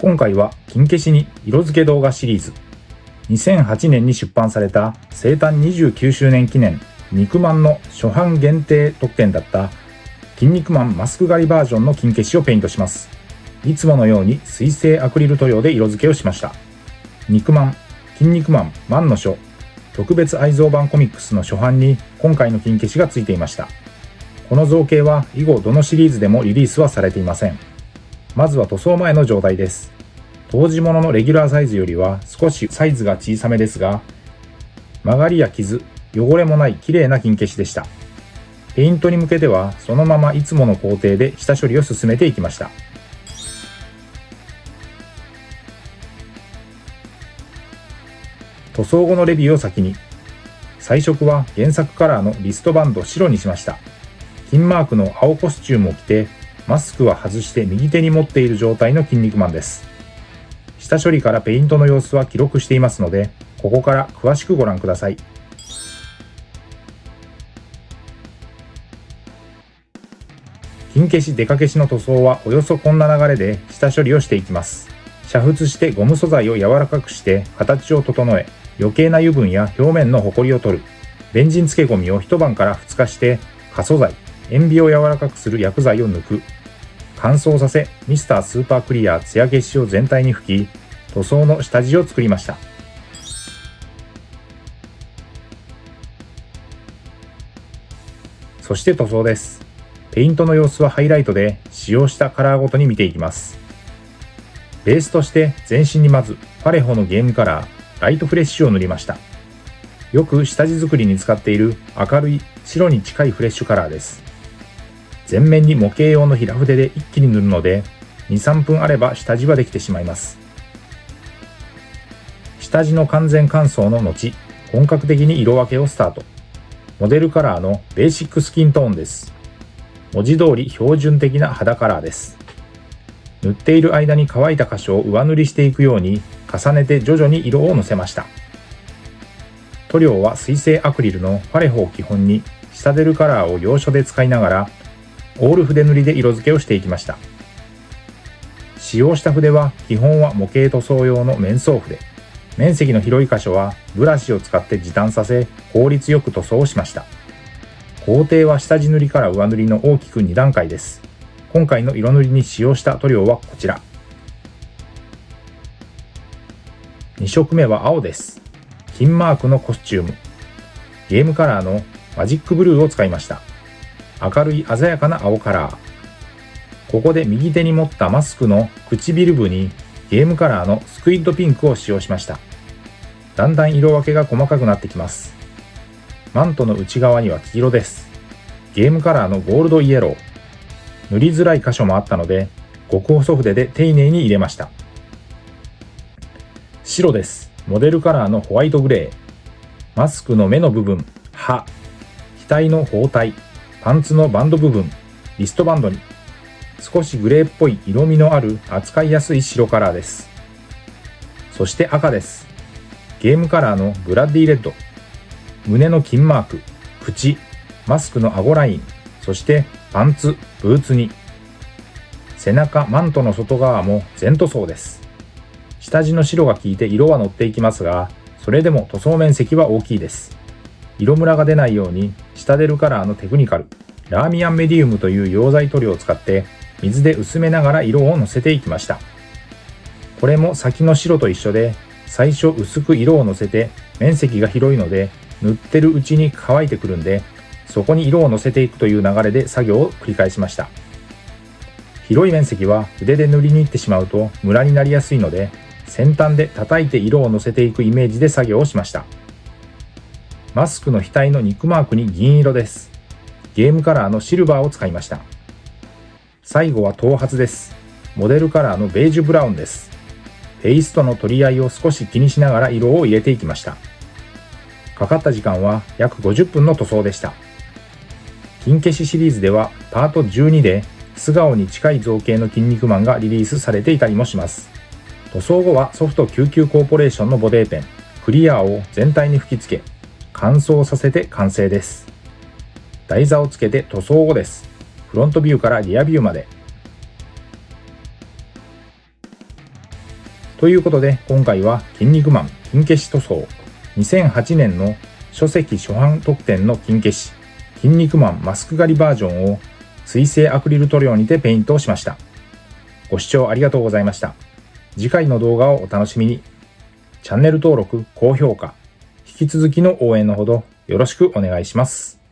今回は金消しに色付け動画シリーズ、2008年に出版された生誕29周年記念肉まんの初版限定特典だった筋肉マンマスク狩りバージョンの金消しをペイントします。いつものように水性アクリル塗料で色付けをしました。肉まん、筋肉マン、マンの書、特別愛蔵版コミックスの初版に今回の金消しがついていました。この造形は以後どのシリーズでもリリースはされていません。まずは塗装前の状態です。当時物のレギュラーサイズよりは少しサイズが小さめですが、曲がりや傷、汚れもない綺麗な金消しでした。ペイントに向けてはそのままいつもの工程で下処理を進めていきました。塗装後のレビューを先に。彩色は原作カラーのリストバンド白にしました。金マークの青コスチュームを着て、マスクは外して右手に持っている状態の筋肉マンです。下処理からペイントの様子は記録していますので、ここから詳しくご覧ください。金消しデカ消しの塗装はおよそこんな流れで下処理をしていきます。煮沸してゴム素材を柔らかくして形を整え、余計な油分や表面のホコリを取る。ベンジン漬け込みを一晩から2日して可素材、塩ビを柔らかくする薬剤を抜く。乾燥させ、ミスタースーパークリア艶消しを全体に吹き、塗装の下地を作りました。そして塗装です。ペイントの様子はハイライトで使用したカラーごとに見ていきます。ベースとして全身にまずパレホのゲームカラー、ライトフレッシュを塗りました。よく下地作りに使っている明るい白に近いフレッシュカラーです。全面に模型用の平筆で一気に塗るので 2,3 分あれば下地はできてしまいます。下地の完全乾燥の後、本格的に色分けをスタート。モデルカラーのベーシックスキントーンです。文字通り標準的な肌カラーです。塗っている間に乾いた箇所を上塗りしていくように重ねて徐々に色をのせました。塗料は水性アクリルのパレホを基本に下出るカラーを要所で使いながらオール筆塗りで色付けをしていきました。使用した筆は基本は模型塗装用の面相筆。面積の広い箇所はブラシを使って時短させ効率よく塗装をしました。工程は下地塗りから上塗りの大きく2段階です。今回の色塗りに使用した塗料はこちら。2色目は青です。金マークのコスチューム。ゲームカラーのマジックブルーを使いました。明るい鮮やかな青カラー。ここで右手に持ったマスクの唇部にゲームカラーのスクイッドピンクを使用しました。だんだん色分けが細かくなってきます。マントの内側には黄色です。ゲームカラーのゴールドイエロー。塗りづらい箇所もあったので、極細筆で丁寧に入れました。白です。モデルカラーのホワイトグレー。マスクの目の部分、歯、額の包帯、パンツのバンド部分、リストバンドに。少しグレーっぽい色味のある扱いやすい白カラーです。そして赤です。ゲームカラーのブラッディレッド。胸の金マーク、口、マスクの顎ライン、そしてパンツ、ブーツに。背中、マントの外側も全塗装です。下地の白が効いて色は乗っていきますが、それでも塗装面積は大きいです。色ムラが出ないように下出るカラーのテクニカル、ラーミアンメディウムという溶剤塗料を使って水で薄めながら色をのせていきました。これも先の白と一緒で、最初薄く色をのせて面積が広いので塗ってるうちに乾いてくるんで、そこに色をのせていくという流れで作業を繰り返しました。広い面積は筆で塗りに行ってしまうとムラになりやすいので、先端で叩いて色をのせていくイメージで作業をしました。マスクの額の肉マークに銀色です。ゲームカラーのシルバーを使いました。最後は頭髪です。モデルカラーのベージュブラウンです。フェイスとの取り合いを少し気にしながら色を入れていきました。かかった時間は約50分の塗装でした。金消しシリーズではパート12で素顔に近い造形の筋肉マンがリリースされていたりもします。塗装後はソフト99コーポレーションのボデーペン、クリアを全体に吹き付け、乾燥させて完成です。台座をつけて塗装後です。フロントビューからリアビューまで。ということで今回は筋肉マン金消し塗装2008年の書籍初版特典の金消し筋肉マンマスク狩りバージョンを水性アクリル塗料にてペイントをしました。ご視聴ありがとうございました。次回の動画をお楽しみに。チャンネル登録、高評価、引き続きの応援のほどよろしくお願いします。